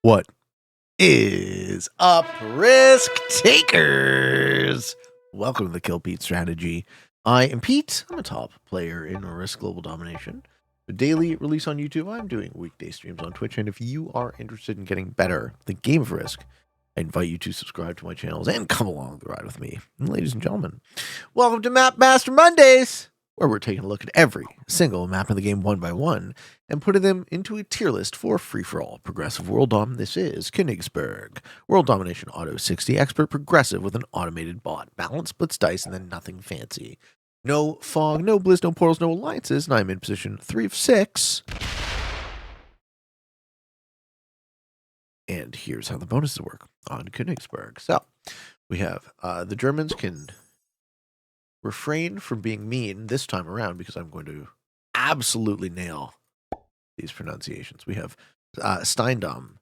What is up, risk takers? Welcome to the Kill Pete strategy. I am Pete. I'm a top player in Risk Global Domination. A daily release on YouTube. I'm doing weekday streams on Twitch, and if you are interested in getting better at the game of Risk, I invite you to subscribe to my channels and come along the ride with me. And ladies and gentlemen, welcome to Map Master Mondays, where we're taking a look at every single map in the game one by one and putting them into a tier list for free-for-all progressive world dom. This is Königsberg. World Domination Auto 60, expert progressive with an automated bot. Balance, splits dice, and then nothing fancy. No fog, no blizz, no portals, no alliances, and I'm in position 3 of 6. And here's how the bonuses work on Königsberg. So, we have the Germans can refrain from being mean this time around because I'm going to absolutely nail these pronunciations. We have Steindam,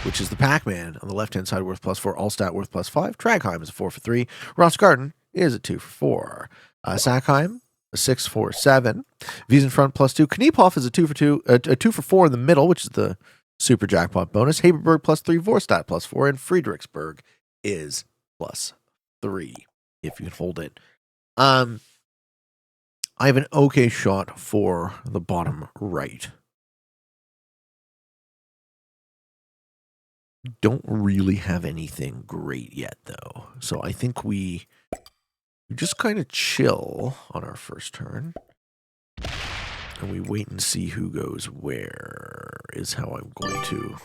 which is the Pac-Man on the left-hand side, worth +4. Allstat worth +5. Tragheim is a 4 for 3. Rossgarten is a 2 for 4. Sackheim, a 6 for 7. Wiesenfront +2. Kniephoff is a 2 for 2. A 2 for 4 in the middle, which is the super jackpot bonus. Haberberg +3. Vorstadt +4. And Friedrichsburg is +3, if you can hold it. I have an okay shot for the bottom right. Don't really have anything great yet, though. So I think we just kind of chill on our first turn. And we wait and see who goes where is how I'm going to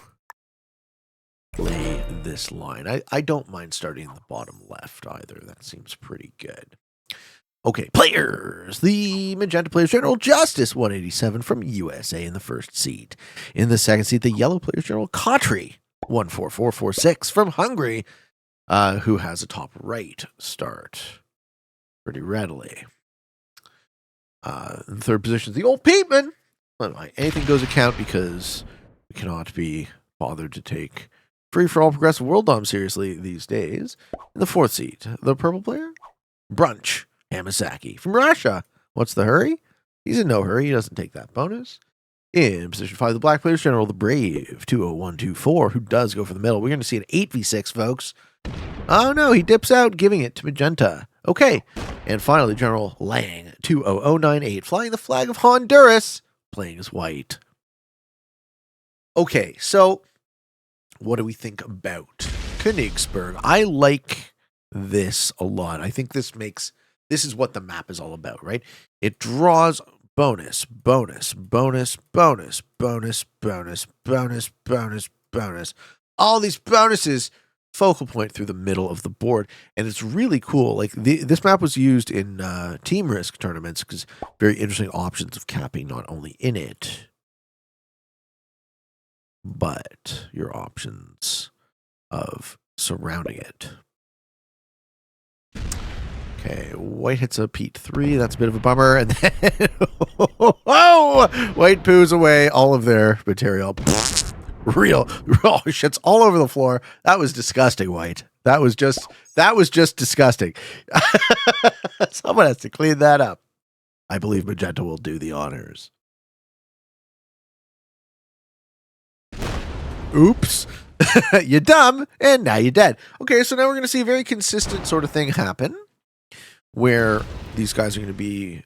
play this line. I don't mind starting in the bottom left either. That seems pretty good. Okay, players. The magenta players, General Justice 187 from USA in the first seat. In the second seat, the yellow players, General Kotri 14446 from Hungary, who has a top right start pretty readily. In third position is the old Peteman. Anything goes account because we cannot be bothered to take free-for-all progressive world dom seriously these days. In the fourth seat, the purple player, Brunch Hamasaki from Russia. What's the hurry? He's in no hurry. He doesn't take that bonus. In position 5, the black players, General the Brave 20124, who does go for the middle. We're going to see an 8v6, folks. Oh no, he dips out, giving it to magenta. Okay. And finally, General Lang 20098, flying the flag of Honduras, playing as white. Okay, so what do we think about Königsberg? I like this a lot. I think this is what the map is all about, right? It draws bonus, bonus, bonus, bonus, bonus, bonus, bonus, bonus, bonus. All these bonuses focal point through the middle of the board, and it's really cool. Like this map was used in Team Risk tournaments because very interesting options of capping not only in it, but your options of surrounding it. Okay, white hits a Pete 3. That's a bit of a bummer. And then, oh, white poos away all of their material. Real shit's all over the floor. That was disgusting, white. That was just disgusting. Someone has to clean that up. I believe magenta will do the honors. Oops. You're dumb, and now you're dead. Okay, so now we're going to see a very consistent sort of thing happen, where these guys are going to be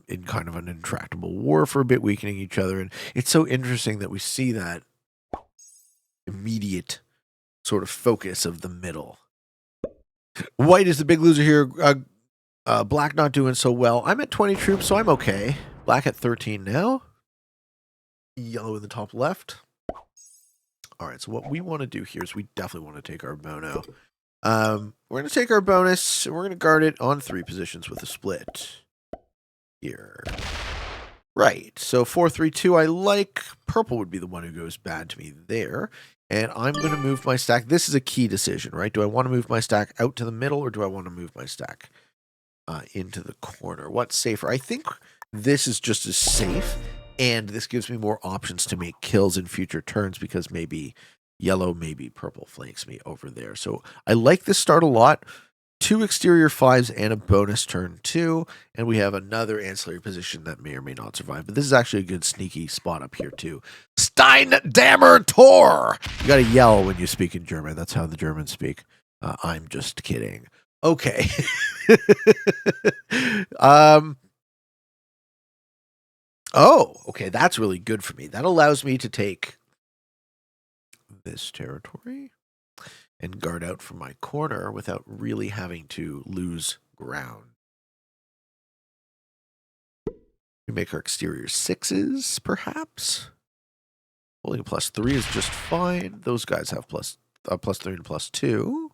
in kind of an intractable war for a bit, weakening each other. And it's so interesting that we see that immediate sort of focus of the middle. White is the big loser here. Black not doing so well. I'm at 20 troops, so I'm okay. Black at 13 now. Yellow in the top left. All right, so what we want to do here is we definitely want to take our bono. We're going to take our bonus, and we're going to guard it on 3 positions with a split here. Right, so 4-3-2 I like. Purple would be the one who goes bad to me there. And I'm going to move my stack. This is a key decision, right? Do I want to move my stack out to the middle, or do I want to move my stack into the corner? What's safer? I think this is just as safe, and this gives me more options to make kills in future turns because maybe yellow, maybe purple flanks me over there. So I like this start a lot. 2 exterior 5s and a bonus turn 2, and we have another ancillary position that may or may not survive. But this is actually a good sneaky spot up here too. Steindammer Tor! You gotta yell when you speak in German. That's how the Germans speak. I'm just kidding. Okay. Oh, okay, that's really good for me. That allows me to take this territory and guard out from my corner without really having to lose ground. We make our exterior 6s, perhaps. Holding a +3 is just fine. Those guys have +3 and +2.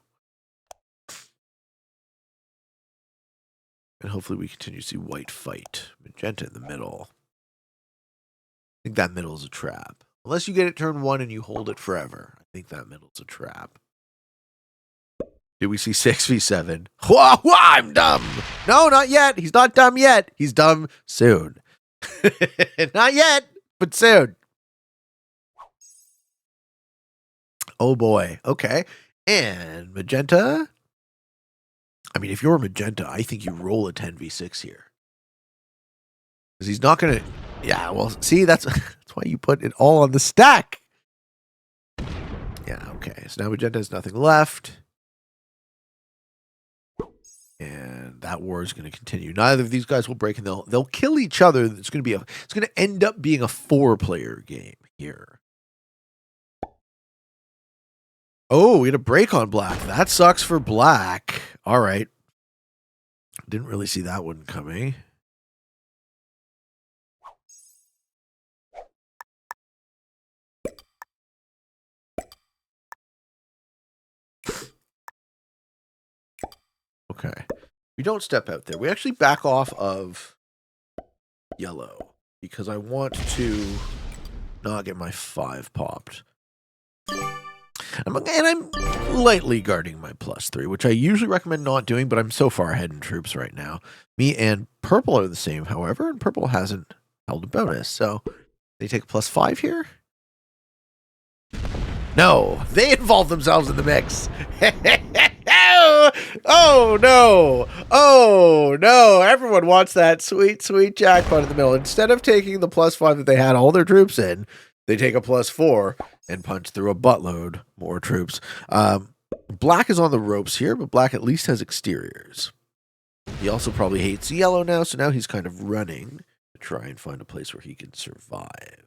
And hopefully we continue to see white fight. Magenta in the middle. I think that middle is a trap. Unless you get it turn 1 and you hold it forever. I think that middle's a trap. Did we see 6v7? Whoa, I'm dumb. No, not yet. He's not dumb yet. He's dumb soon. Not yet, but soon. Oh boy. Okay. And magenta. I mean, if you're magenta, I think you roll a 10v6 here. Because he's not going to... Yeah, well, see, that's why you put it all on the stack. Yeah, okay. So now magenta has nothing left. And that war is going to continue. Neither of these guys will break, and they'll kill each other. It's going to end up being a 4-player game here. Oh, we had a break on black. That sucks for black. All right. Didn't really see that one coming. Okay. We don't step out there. We actually back off of yellow because I want to not get my 5 popped. And I'm lightly guarding my +3, which I usually recommend not doing, but I'm so far ahead in troops right now. Me and purple are the same, however, and purple hasn't held a bonus. So they take a +5 here? No, they involve themselves in the mix. Oh no! Oh no! Everyone wants that sweet, sweet jackpot in the middle. Instead of taking the +5 that they had all their troops in, they take a +4 and punch through a buttload more troops. Black is on the ropes here, but black at least has exteriors. He also probably hates yellow now, so now he's kind of running to try and find a place where he can survive.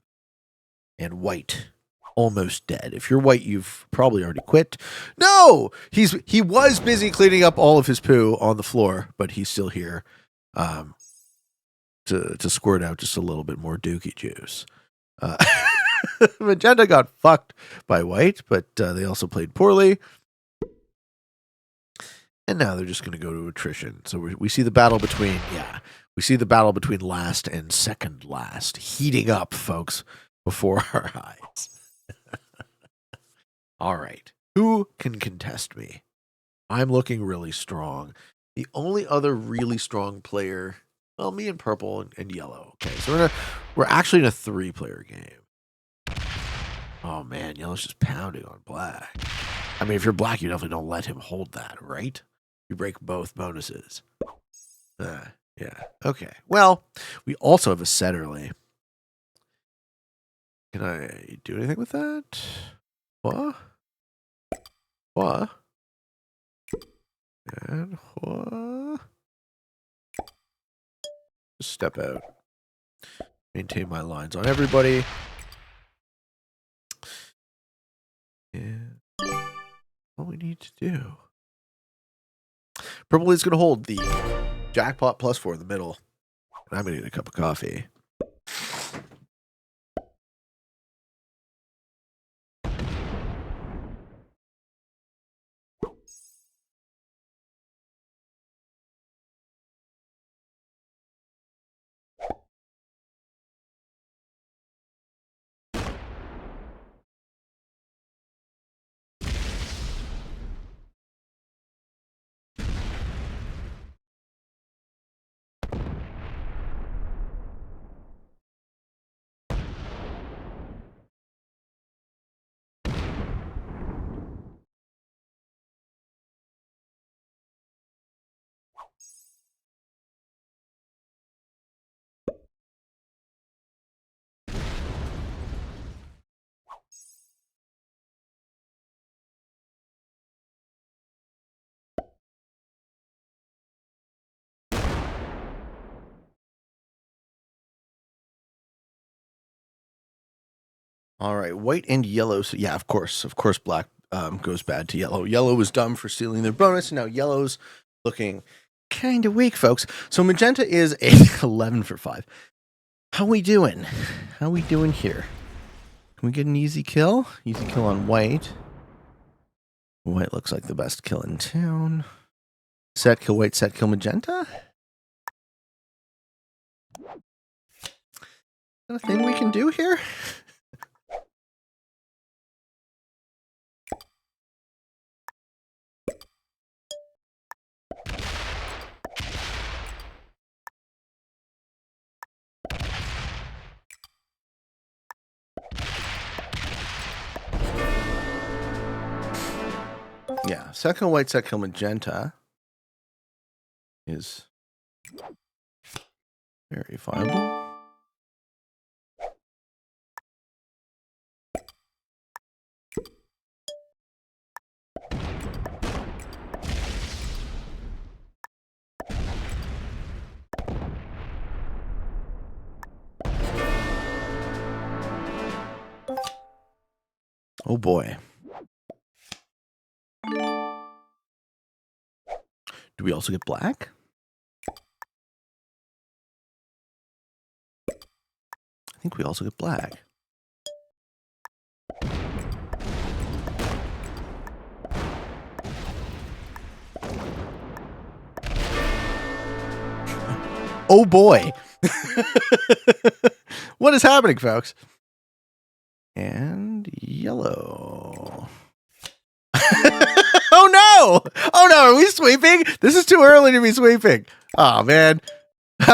And white, almost dead. If you're white, you've probably already quit. No! He was busy cleaning up all of his poo on the floor, but he's still here to squirt out just a little bit more dookie juice. Magenta got fucked by white, but they also played poorly. And now they're just going to go to attrition. So we see the battle between, we see the battle between last and second last heating up, folks, before our eyes. All right. Who can contest me? I'm looking really strong. The only other really strong player, well, me and purple and yellow. Okay, so we're actually in a 3-player game. Oh man, yellow's just pounding on black. I mean, if you're black, you definitely don't let him hold that, right? You break both bonuses. Yeah. Okay. Well, we also have a set early. Can I do anything with that? What? And what? Just step out. Maintain my lines on everybody. And what we need to do. Purple is going to hold the jackpot +4 in the middle. And I'm going to get a cup of coffee. All right, white and yellow. So yeah, of course, black goes bad to yellow. Yellow was dumb for stealing their bonus, and now yellow's looking kind of weak, folks. So magenta is a 11 for 5. How we doing? How we doing here? Can we get an easy kill? Easy kill on white. White looks like the best kill in town. Set kill white, set kill magenta? Is that a thing we can do here? Yeah, set kill white, set kill magenta is very viable. Oh boy. Do we also get black? I think we also get black. Oh boy. What is happening, folks? And yellow. Oh no! Oh no, are we sweeping? This is too early to be sweeping. Oh man. Man,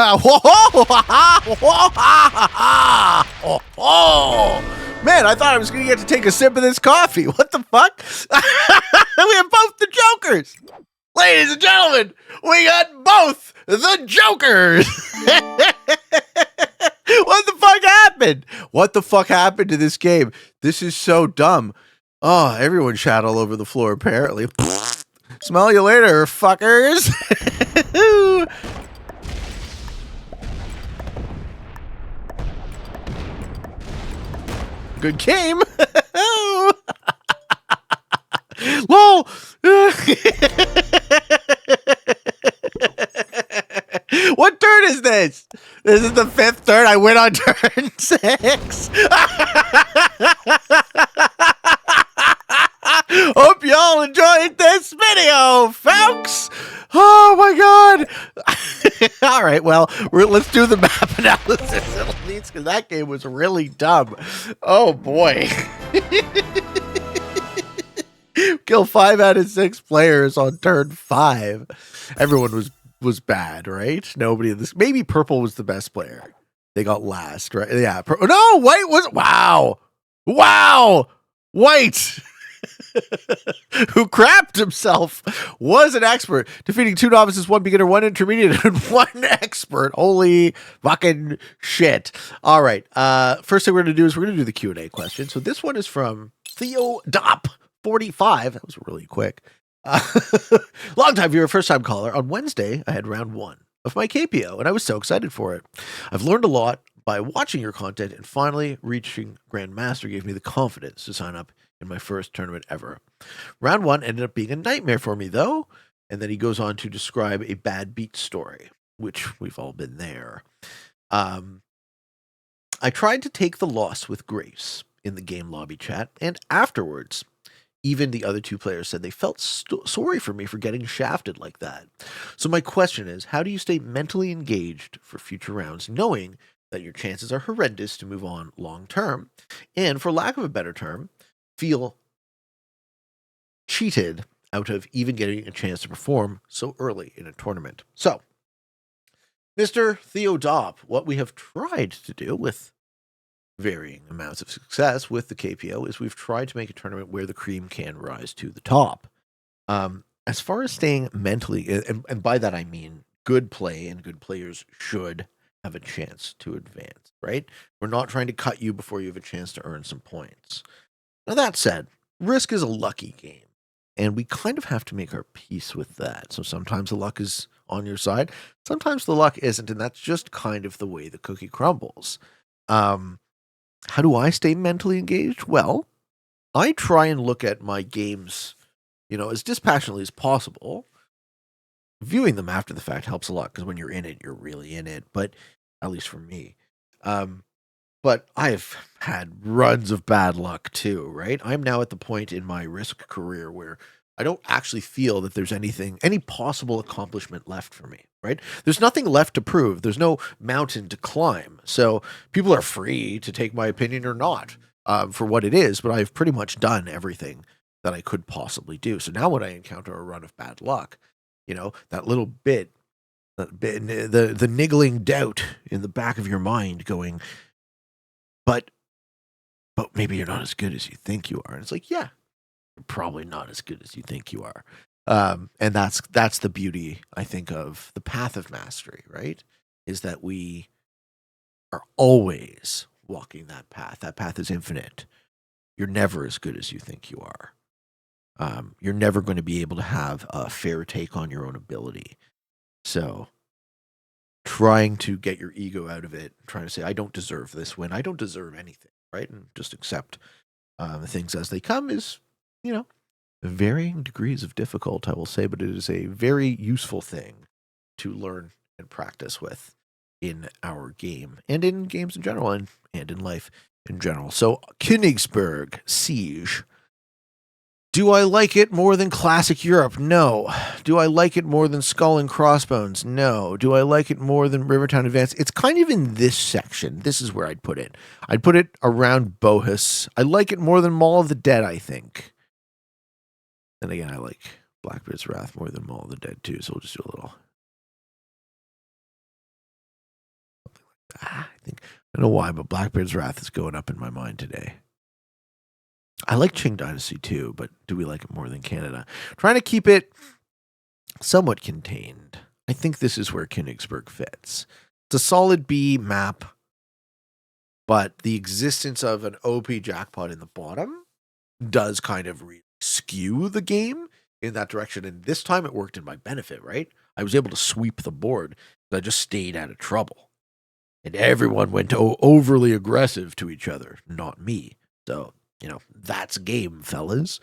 I thought I was gonna get to take a sip of this coffee. What the fuck? We have both the Jokers. Ladies and gentlemen, we got both the Jokers. What the fuck happened? What the fuck happened to this game? This is so dumb. Oh, everyone shat all over the floor, apparently. Smell you later, fuckers. Good game. LOL. What turn is this? This is the 5th turn. I went on turn 6. Hope y'all enjoyed this video, folks. Oh my god. All right, well, let's do the map analysis at least, because that game was really dumb. Oh boy. Kill 5 out of 6 players on turn 5. Everyone was bad, right? Nobody in this. Maybe purple was the best player. They got last, right? Yeah. No, white was. Wow. White. Who crapped himself, was an expert, defeating 2 novices, 1 beginner, 1 intermediate, and 1 expert. Holy fucking shit. All right. First thing we're going to do is we're going to do the Q&A question. So this one is from Theo Dop 45. That was really quick. Long time viewer, first time caller. On Wednesday, I had round 1 of my KPO, and I was so excited for it. I've learned a lot by watching your content, and finally reaching Grandmaster gave me the confidence to sign up in my first tournament ever. Round 1 ended up being a nightmare for me, though, and then he goes on to describe a bad beat story, which we've all been there. I tried to take the loss with grace in the game lobby chat, and afterwards, even the other 2 players said they felt sorry for me for getting shafted like that. So my question is, how do you stay mentally engaged for future rounds, knowing that your chances are horrendous to move on long term, and for lack of a better term, feel cheated out of even getting a chance to perform so early in a tournament? So, Mr. Theo Dopp, what we have tried to do with varying amounts of success with the KPO is we've tried to make a tournament where the cream can rise to the top. As far as staying mentally, and by that I mean good play, and good players should have a chance to advance, right? We're not trying to cut you before you have a chance to earn some points. Now, that said, Risk is a lucky game, and we kind of have to make our peace with that. So sometimes the luck is on your side, sometimes the luck isn't, and that's just kind of the way the cookie crumbles. How do I stay mentally engaged? Well, I try and look at my games, as dispassionately as possible. Viewing them after the fact helps a lot because when you're in it, you're really in it. But at least for me, but I've had runs of bad luck too, right? I'm now at the point in my Risk career where I don't actually feel that there's any possible accomplishment left for me, right? There's nothing left to prove. There's no mountain to climb. So people are free to take my opinion or not for what it is, but I've pretty much done everything that I could possibly do. So now when I encounter a run of bad luck, that little bit, the niggling doubt in the back of your mind going, but maybe you're not as good as you think you are. And it's like, yeah, you're probably not as good as you think you are. And that's the beauty, I think, of the path of mastery, right? Is that we are always walking that path. That path is infinite. You're never as good as you think you are. You're never going to be able to have a fair take on your own ability. So trying to get your ego out of it, trying to say, I don't deserve this win. I don't deserve anything, right? And just accept things as they come is, varying degrees of difficult, I will say, but it is a very useful thing to learn and practice with in our game and in games in general and in life in general. So Königsberg Siege. Do I like it more than Classic Europe? No. Do I like it more than Skull and Crossbones? No. Do I like it more than Rivertown Advance? It's kind of in this section. This is where I'd put it. I'd put it around Bohus. I like it more than Mall of the Dead, I think. Then again, I like Blackbeard's Wrath more than Mall of the Dead, too, so we'll just do a little. I don't know why, but Blackbeard's Wrath is going up in my mind today. I like Qing Dynasty too, but do we like it more than Canada? Trying to keep it somewhat contained. I think this is where Königsberg fits. It's a solid B map, but the existence of an OP jackpot in the bottom does kind of skew the game in that direction. And this time it worked in my benefit, right? I was able to sweep the board, but I just stayed out of trouble. And everyone went overly aggressive to each other, not me. So, that's game, fellas.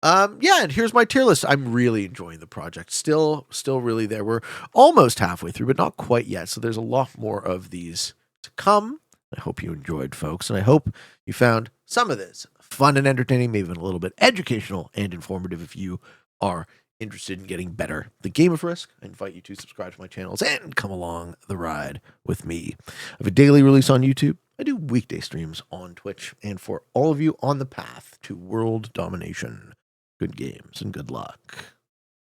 Yeah, and here's my tier list. I'm really enjoying the project. Still really there. We're almost halfway through, but not quite yet. So there's a lot more of these to come. I hope you enjoyed, folks, and I hope you found some of this fun and entertaining, maybe even a little bit educational and informative if you are interested in getting better at the game of Risk. I invite you to subscribe to my channels and come along the ride with me. I have a daily release on YouTube. I do weekday streams on Twitch, and for all of you on the path to world domination, good games and good luck.